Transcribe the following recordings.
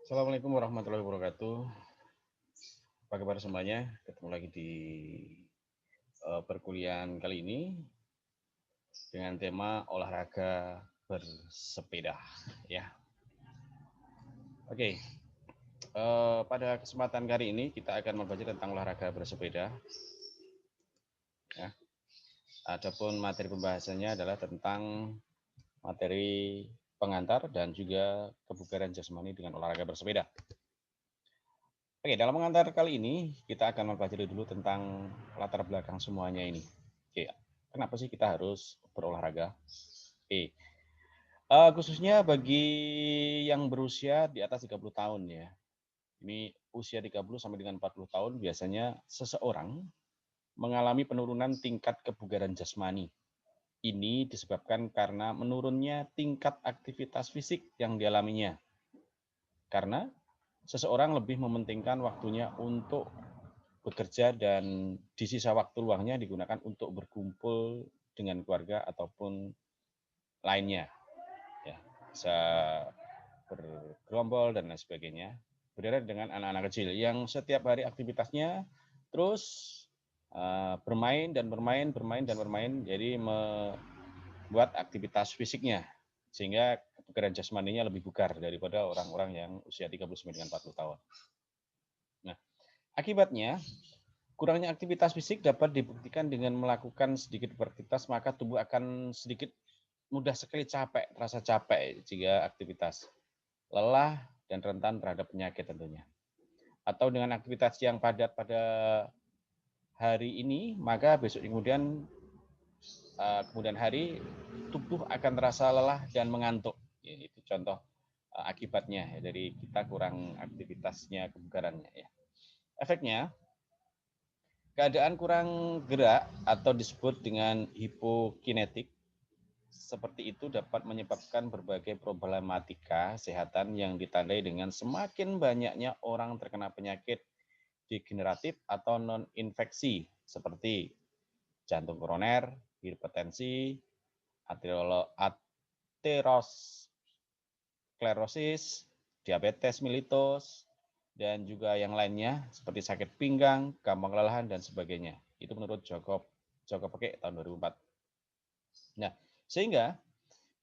Assalamualaikum warahmatullahi wabarakatuh. Apa kabar semuanya? Ketemu lagi di perkuliahan kali ini dengan tema olahraga bersepeda. Ya, oke. Pada kesempatan kali ini kita akan membaca tentang olahraga bersepeda. Ya. Adapun materi pembahasannya adalah tentang materi pengantar dan juga kebugaran jasmani dengan olahraga bersepeda. Oke, dalam pengantar kali ini kita akan mempelajari dulu tentang latar belakang semuanya ini. Oke, kenapa sih kita harus berolahraga? Oke, khususnya bagi yang berusia di atas 30 tahun ya. Ini usia 30 sampai dengan 40 tahun biasanya seseorang mengalami penurunan tingkat kebugaran jasmani. Ini disebabkan karena menurunnya tingkat aktivitas fisik yang dialaminya. Karena seseorang lebih mementingkan waktunya untuk bekerja dan di sisa waktu luangnya digunakan untuk berkumpul dengan keluarga ataupun lainnya, ya, bisa bergerombol dan lain sebagainya. Berbeda dengan anak-anak kecil yang setiap hari aktivitasnya terus bermain dan bermain, jadi membuat aktivitas fisiknya sehingga kebugaran jasmaninya lebih bugar daripada orang-orang yang usia 30 sampai dengan 40 tahun. Nah, akibatnya kurangnya aktivitas fisik dapat dibuktikan dengan melakukan sedikit beraktivitas, maka tubuh akan sedikit mudah sekali capek, terasa capek jika aktivitas, lelah, dan rentan terhadap penyakit tentunya. Atau dengan aktivitas yang padat pada hari ini, maka besok kemudian hari tubuh akan terasa lelah dan mengantuk. Ya, itu contoh akibatnya ya, dari kita kurang aktivitasnya, kebugarannya. Ya. Efeknya, keadaan kurang gerak atau disebut dengan hipokinetik seperti itu dapat menyebabkan berbagai problematika kesehatan yang ditandai dengan semakin banyaknya orang terkena penyakit degeneratif atau non-infeksi seperti jantung koroner, hipertensi, aterosklerosis, diabetes mellitus, dan juga yang lainnya seperti sakit pinggang, gampang kelelahan, dan sebagainya. Itu menurut Joko Peke tahun 2004. Nah, sehingga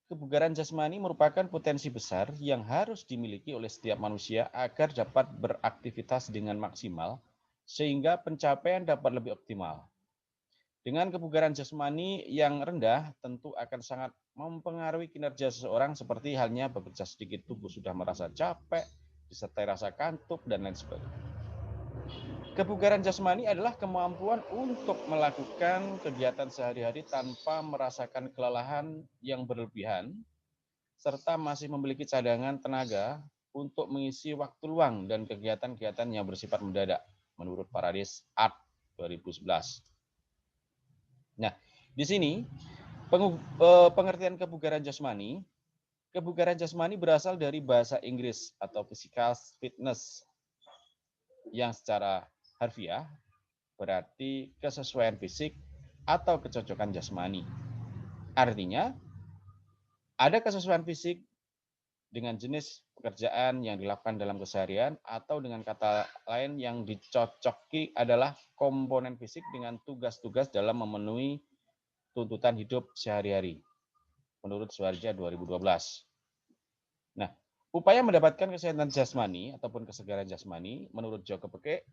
kebugaran jasmani merupakan potensi besar yang harus dimiliki oleh setiap manusia agar dapat beraktivitas dengan maksimal sehingga pencapaian dapat lebih optimal. Dengan kebugaran jasmani yang rendah tentu akan sangat mempengaruhi kinerja seseorang seperti halnya bekerja sedikit tubuh sudah merasa capek, disertai rasa kantuk, dan lain sebagainya. Kebugaran jasmani adalah kemampuan untuk melakukan kegiatan sehari-hari tanpa merasakan kelelahan yang berlebihan, serta masih memiliki cadangan tenaga untuk mengisi waktu luang dan kegiatan-kegiatan yang bersifat mendadak, menurut Paradis Art 2011. Nah, di sini pengertian kebugaran jasmani berasal dari bahasa Inggris atau physical fitness yang secara harfiah berarti kesesuaian fisik atau kecocokan jasmani. Artinya, ada kesesuaian fisik dengan jenis pekerjaan yang dilakukan dalam keseharian atau dengan kata lain yang dicocoki adalah komponen fisik dengan tugas-tugas dalam memenuhi tuntutan hidup sehari-hari. Menurut Suharja 2012. Nah, upaya mendapatkan kesehatan jasmani ataupun kesegaran jasmani menurut Joko Peke,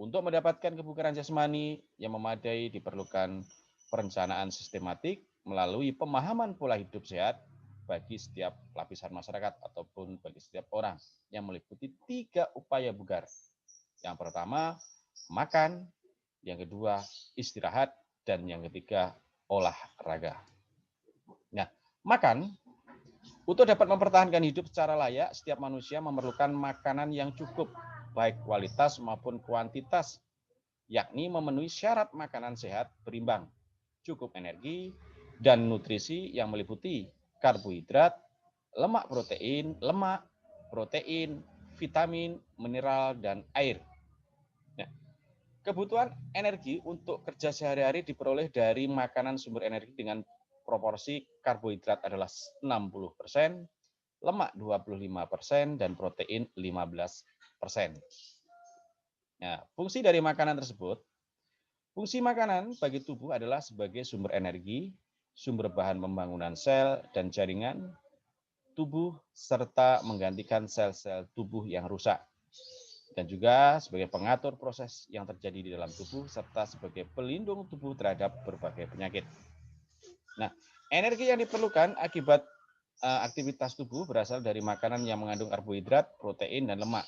untuk mendapatkan kebugaran jasmani yang memadai diperlukan perencanaan sistematik melalui pemahaman pola hidup sehat bagi setiap lapisan masyarakat ataupun bagi setiap orang yang meliputi 3 upaya bugar. Yang pertama, makan, yang kedua, istirahat, dan yang ketiga, olahraga. Nah, makan untuk dapat mempertahankan hidup secara layak, setiap manusia memerlukan makanan yang cukup, baik kualitas maupun kuantitas, yakni memenuhi syarat makanan sehat berimbang, cukup energi, dan nutrisi yang meliputi karbohidrat, lemak, protein, vitamin, mineral, dan air. Nah, kebutuhan energi untuk kerja sehari-hari diperoleh dari makanan sumber energi dengan proporsi karbohidrat adalah 60%, lemak 25%, dan protein 15%. Nah, fungsi dari makanan tersebut, fungsi makanan bagi tubuh adalah sebagai sumber energi, sumber bahan pembangunan sel dan jaringan tubuh, serta menggantikan sel-sel tubuh yang rusak, dan juga sebagai pengatur proses yang terjadi di dalam tubuh, serta sebagai pelindung tubuh terhadap berbagai penyakit. Nah, energi yang diperlukan akibat aktivitas tubuh berasal dari makanan yang mengandung karbohidrat, protein, dan lemak.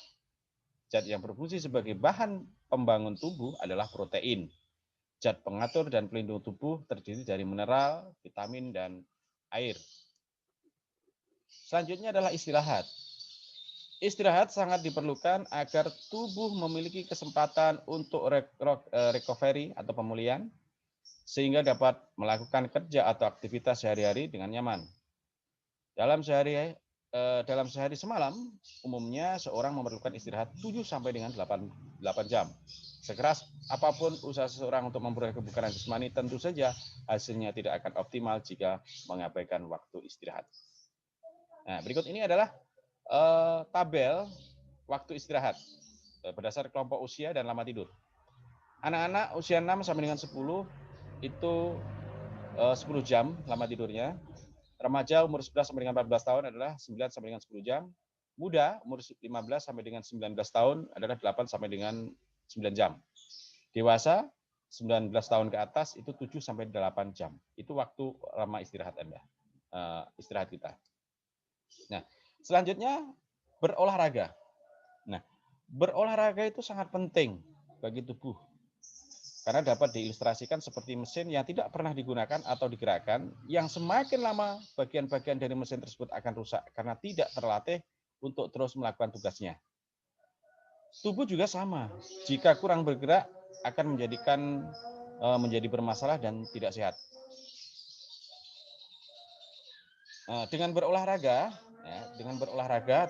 Zat yang berfungsi sebagai bahan pembangun tubuh adalah protein. Zat pengatur dan pelindung tubuh terdiri dari mineral, vitamin, dan air. Selanjutnya adalah istirahat. Istirahat sangat diperlukan agar tubuh memiliki kesempatan untuk recovery atau pemulihan, sehingga dapat melakukan kerja atau aktivitas sehari-hari dengan nyaman. Dalam sehari semalam, umumnya seorang memerlukan istirahat 7 sampai dengan 8 jam. Sekeras apapun usaha seseorang untuk memperoleh kebugaran jasmani, tentu saja hasilnya tidak akan optimal jika mengabaikan waktu istirahat. Nah, berikut ini adalah tabel waktu istirahat berdasar kelompok usia dan lama tidur. Anak-anak usia 6 sampai dengan 10 itu 10 jam lama tidurnya. Remaja umur 11 sampai dengan 14 tahun adalah 9 sampai dengan 10 jam. Muda umur 15 sampai dengan 19 tahun adalah 8 sampai dengan 9 jam. Dewasa 19 tahun ke atas itu 7 sampai 8 jam. Itu waktu lama istirahat Anda. Istirahat kita. Nah, selanjutnya berolahraga. Nah, berolahraga itu sangat penting bagi tubuh karena dapat diilustrasikan seperti mesin yang tidak pernah digunakan atau digerakkan, yang semakin lama bagian-bagian dari mesin tersebut akan rusak karena tidak terlatih untuk terus melakukan tugasnya. Tubuh juga sama. Jika kurang bergerak akan menjadi bermasalah dan tidak sehat. Dengan berolahraga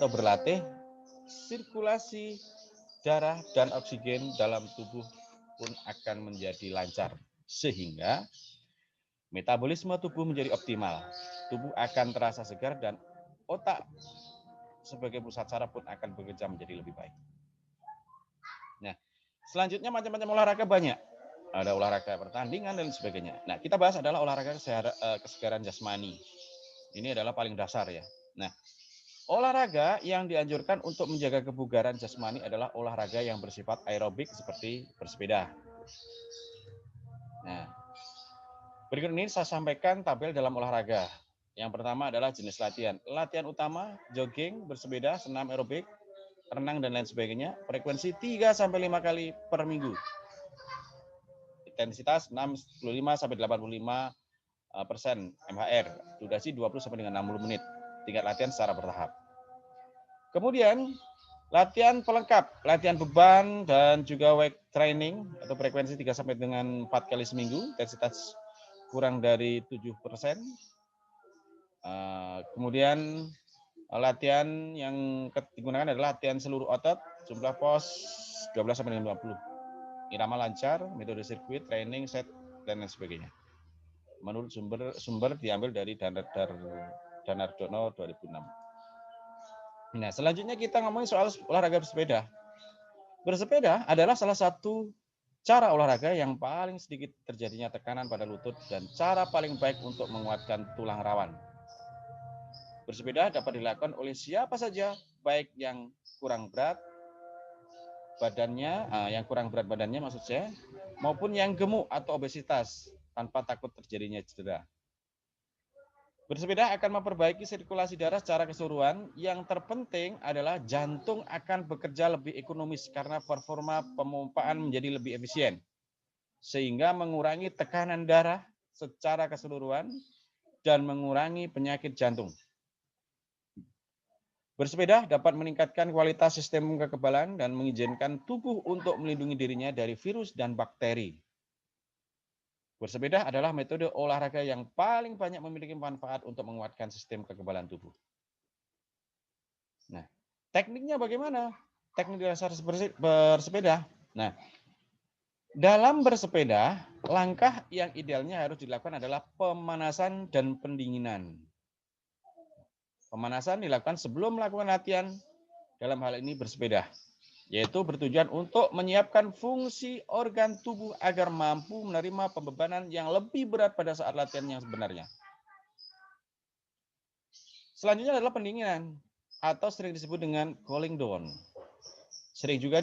atau berlatih, sirkulasi darah dan oksigen dalam tubuh pun akan menjadi lancar, sehingga metabolisme tubuh menjadi optimal. Tubuh akan terasa segar dan otak sebagai pusat saraf pun akan bekerja menjadi lebih baik. Nah, selanjutnya macam-macam olahraga banyak. Ada olahraga pertandingan dan sebagainya. Nah, kita bahas adalah olahraga kesegaran jasmani. Ini adalah paling dasar ya. Nah, olahraga yang dianjurkan untuk menjaga kebugaran jasmani adalah olahraga yang bersifat aerobik seperti bersepeda. Nah, berikut ini saya sampaikan tabel dalam olahraga. Yang pertama adalah jenis latihan. Latihan utama, jogging, bersepeda, senam aerobik, renang, dan lain sebagainya. Frekuensi 3-5 kali per minggu. Intensitas 65-85% MHR. Durasi 20 sampai dengan 60 menit. Tingkat latihan secara bertahap. Kemudian latihan pelengkap, latihan beban dan juga weight training atau frekuensi 3 sampai dengan 4 kali seminggu, intensitas kurang dari 7%. Kemudian latihan yang digunakan adalah latihan seluruh otot, jumlah pos 12 sampai dengan 20. Irama lancar, metode sirkuit, training, set, dan lain sebagainya. Menurut sumber diambil dari Danardono 2006. Nah, selanjutnya kita ngomongin soal olahraga bersepeda. Bersepeda adalah salah satu cara olahraga yang paling sedikit terjadinya tekanan pada lutut dan cara paling baik untuk menguatkan tulang rawan. Bersepeda dapat dilakukan oleh siapa saja, baik yang kurang berat badannya maksud saya, maupun yang gemuk atau obesitas tanpa takut terjadinya cedera. Bersepeda akan memperbaiki sirkulasi darah secara keseluruhan. Yang terpenting adalah jantung akan bekerja lebih ekonomis karena performa pemompaan menjadi lebih efisien, sehingga mengurangi tekanan darah secara keseluruhan dan mengurangi penyakit jantung. Bersepeda dapat meningkatkan kualitas sistem kekebalan dan mengizinkan tubuh untuk melindungi dirinya dari virus dan bakteri. Bersepeda adalah metode olahraga yang paling banyak memiliki manfaat untuk menguatkan sistem kekebalan tubuh. Nah, tekniknya bagaimana? Teknik dasar bersepeda. Nah, dalam bersepeda, langkah yang idealnya harus dilakukan adalah pemanasan dan pendinginan. Pemanasan dilakukan sebelum melakukan latihan, dalam hal ini bersepeda, yaitu bertujuan untuk menyiapkan fungsi organ tubuh agar mampu menerima pembebanan yang lebih berat pada saat latihan yang sebenarnya. Selanjutnya adalah pendinginan, atau sering disebut dengan cooling down. Sering juga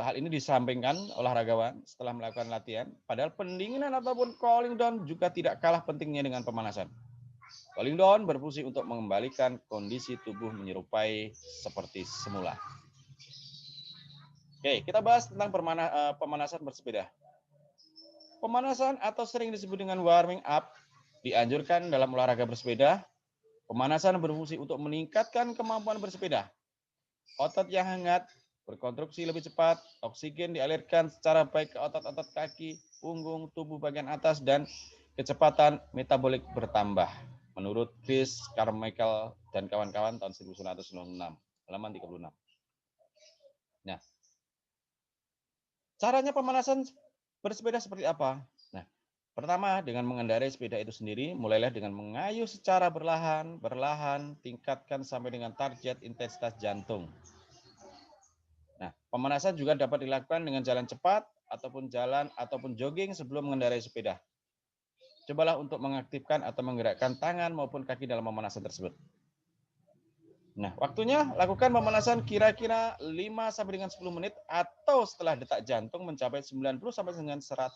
hal ini disampaikan olahragawan setelah melakukan latihan, padahal pendinginan ataupun cooling down juga tidak kalah pentingnya dengan pemanasan. Cooling down berfungsi untuk mengembalikan kondisi tubuh menyerupai seperti semula. Oke, kita bahas tentang pemanasan bersepeda. Pemanasan atau sering disebut dengan warming up dianjurkan dalam olahraga bersepeda. Pemanasan berfungsi untuk meningkatkan kemampuan bersepeda. Otot yang hangat berkonstruksi lebih cepat, oksigen dialirkan secara baik ke otot-otot kaki, punggung, tubuh bagian atas, dan kecepatan metabolik bertambah. Menurut Chris Carmichael dan kawan-kawan tahun 1996, halaman 36. Nah, caranya pemanasan bersepeda seperti apa? Nah, pertama dengan mengendarai sepeda itu sendiri, mulailah dengan mengayuh secara berlahan, tingkatkan sampai dengan target intensitas jantung. Nah, pemanasan juga dapat dilakukan dengan jalan cepat ataupun jogging sebelum mengendarai sepeda. Cobalah untuk mengaktifkan atau menggerakkan tangan maupun kaki dalam pemanasan tersebut. Nah, waktunya lakukan pemanasan kira-kira 5 sampai dengan 10 menit atau setelah detak jantung mencapai 90 sampai dengan 110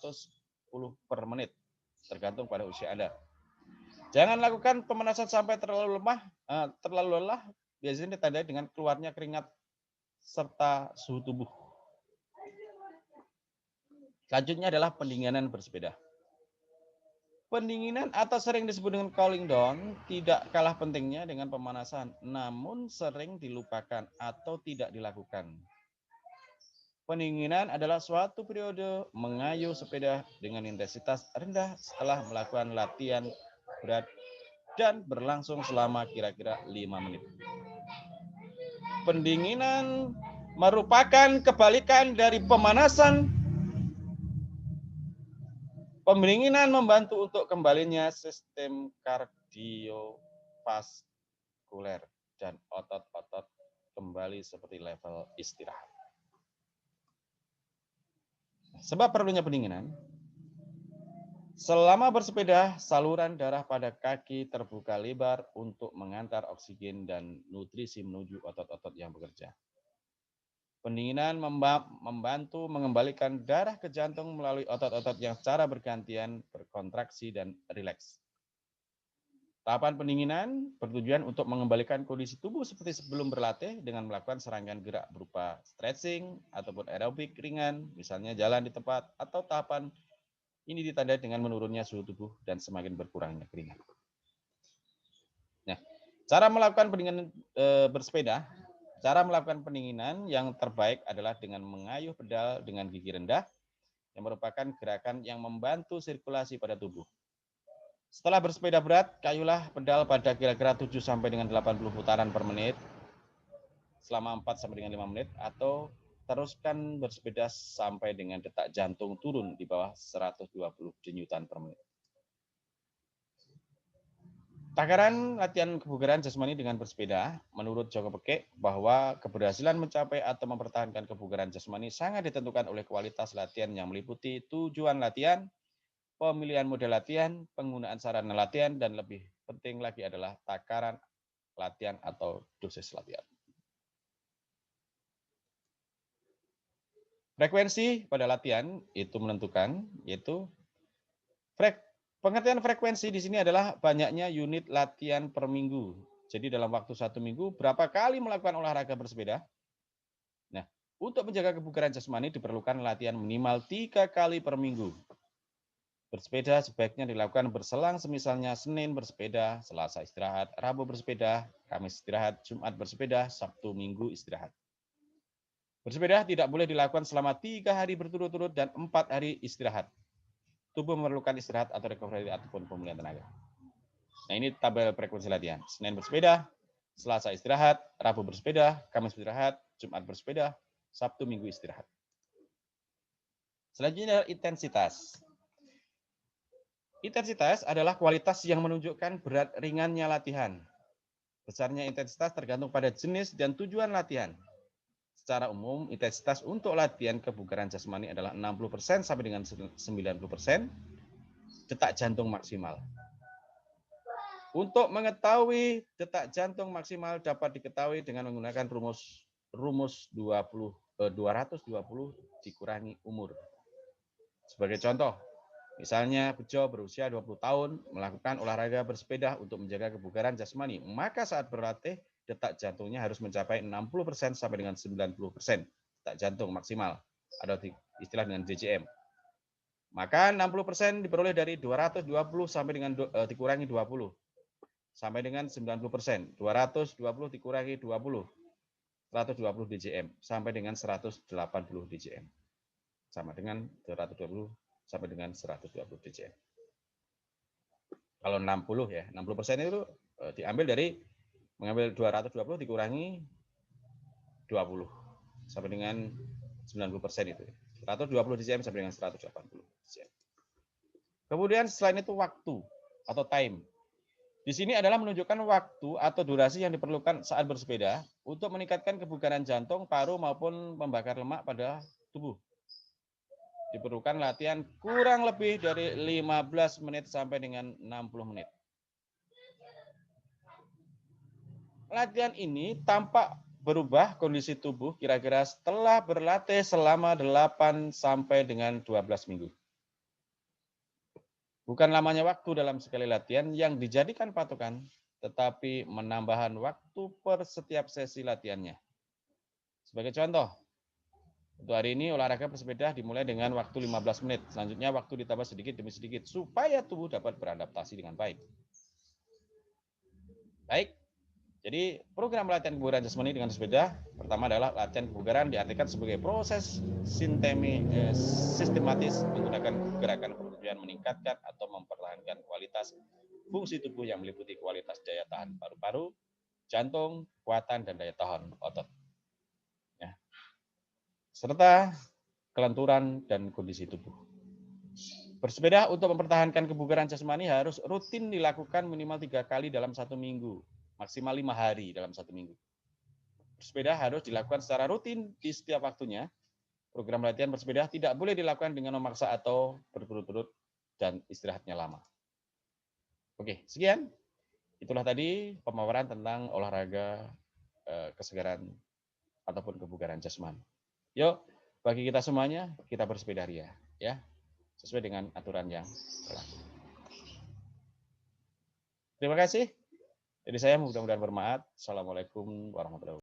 per menit, tergantung pada usia Anda. Jangan lakukan pemanasan sampai terlalu lelah, biasanya ditandai dengan keluarnya keringat serta suhu tubuh. Selanjutnya adalah pendinginan bersepeda. Pendinginan atau sering disebut dengan cooling down tidak kalah pentingnya dengan pemanasan, namun sering dilupakan atau tidak dilakukan. Pendinginan adalah suatu periode mengayuh sepeda dengan intensitas rendah setelah melakukan latihan berat dan berlangsung selama kira-kira 5 menit. Pendinginan merupakan kebalikan dari pemanasan. Pendinginan membantu untuk kembalinya sistem kardiovaskuler dan otot-otot kembali seperti level istirahat. Sebab perlunya pendinginan, selama bersepeda, saluran darah pada kaki terbuka lebar untuk mengantar oksigen dan nutrisi menuju otot-otot yang bekerja. Pendinginan membantu mengembalikan darah ke jantung melalui otot-otot yang secara bergantian berkontraksi dan rileks. Tahapan pendinginan bertujuan untuk mengembalikan kondisi tubuh seperti sebelum berlatih dengan melakukan serangkaian gerak berupa stretching ataupun aerobik ringan, misalnya jalan di tempat, atau tahapan ini ditandai dengan menurunnya suhu tubuh dan semakin berkurangnya keringat. Nah, cara melakukan pendinginan bersepeda. Cara melakukan pendinginan yang terbaik adalah dengan mengayuh pedal dengan gigi rendah, yang merupakan gerakan yang membantu sirkulasi pada tubuh. Setelah bersepeda berat, kayuhlah pedal pada kira-kira 7 sampai dengan 80 putaran per menit selama 4 sampai dengan 5 menit, atau teruskan bersepeda sampai dengan detak jantung turun di bawah 120 denyutan per menit. Takaran latihan kebugaran jasmani dengan bersepeda, menurut Joko Pekek, bahwa keberhasilan mencapai atau mempertahankan kebugaran jasmani sangat ditentukan oleh kualitas latihan yang meliputi tujuan latihan, pemilihan model latihan, penggunaan sarana latihan, dan lebih penting lagi adalah takaran latihan atau dosis latihan. Frekuensi pada latihan itu menentukan, yaitu pengertian frekuensi di sini adalah banyaknya unit latihan per minggu. Jadi dalam waktu 1 minggu, berapa kali melakukan olahraga bersepeda? Nah, untuk menjaga kebugaran jasmani diperlukan latihan minimal 3 kali per minggu. Bersepeda sebaiknya dilakukan berselang, semisalnya Senin bersepeda, Selasa istirahat, Rabu bersepeda, Kamis istirahat, Jumat bersepeda, Sabtu Minggu istirahat. Bersepeda tidak boleh dilakukan selama 3 hari berturut-turut dan 4 hari istirahat. Tubuh memerlukan istirahat atau recovery ataupun pemulihan tenaga. Nah, ini tabel frekuensi latihan. Senin bersepeda, Selasa istirahat, Rabu bersepeda, Kamis istirahat, Jumat bersepeda, Sabtu Minggu istirahat. Selanjutnya intensitas. Intensitas adalah kualitas yang menunjukkan berat ringannya latihan. Besarnya intensitas tergantung pada jenis dan tujuan latihan. Secara umum, intensitas untuk latihan kebugaran jasmani adalah 60% sampai dengan 90% detak jantung maksimal. Untuk mengetahui detak jantung maksimal dapat diketahui dengan menggunakan rumus 220 dikurangi umur. Sebagai contoh, misalnya Bejo berusia 20 tahun melakukan olahraga bersepeda untuk menjaga kebugaran jasmani, maka saat berlatih detak jantungnya harus mencapai 60% sampai dengan 90% detak jantung maksimal atau istilah dengan DJM. Maka 60% diperoleh dari 220 sampai dengan dikurangi 20 sampai dengan 90%. 220 dikurangi 20, 120 DJM sampai dengan 180 DJM. Sama dengan 220 sampai dengan 120 DJM. Kalau 60 ya, 60% itu diambil dari mengambil 220 dikurangi 20 sampai dengan 90% itu. 120 DJM sampai dengan 180 DJM. Kemudian selain itu waktu atau time. Di sini adalah menunjukkan waktu atau durasi yang diperlukan saat bersepeda untuk meningkatkan kebugaran jantung, paru maupun membakar lemak pada tubuh. Diperlukan latihan kurang lebih dari 15 menit sampai dengan 60 menit. Latihan ini tampak berubah kondisi tubuh kira-kira setelah berlatih selama 8 sampai dengan 12 minggu. Bukan lamanya waktu dalam sekali latihan yang dijadikan patokan, tetapi menambahan waktu per setiap sesi latihannya. Sebagai contoh, untuk hari ini olahraga bersepeda dimulai dengan waktu 15 menit. Selanjutnya waktu ditambah sedikit demi sedikit supaya tubuh dapat beradaptasi dengan baik. Baik, jadi program latihan kebugaran jasmani dengan sepeda pertama adalah latihan kebugaran diartikan sebagai proses sistematis menggunakan gerakan bertujuan meningkatkan atau mempertahankan kualitas fungsi tubuh yang meliputi kualitas daya tahan paru-paru, jantung, kekuatan, dan daya tahan otot. Ya. Serta kelenturan dan kondisi tubuh. Bersepeda untuk mempertahankan kebugaran jasmani harus rutin dilakukan minimal 3 kali dalam 1 minggu, maksimal 5 hari dalam 1 minggu. Bersepeda harus dilakukan secara rutin di setiap waktunya. Program latihan bersepeda tidak boleh dilakukan dengan memaksa atau berturut-turut dan istirahatnya lama. Oke, sekian. Itulah tadi pemaparan tentang olahraga kesegaran ataupun kebugaran jasmani. Yuk, bagi kita semuanya, kita bersepeda ria, ya, sesuai dengan aturan yang berlaku. Terima kasih. Jadi saya mudah-mudahan bermanfaat. Assalamualaikum warahmatullahi wabarakatuh.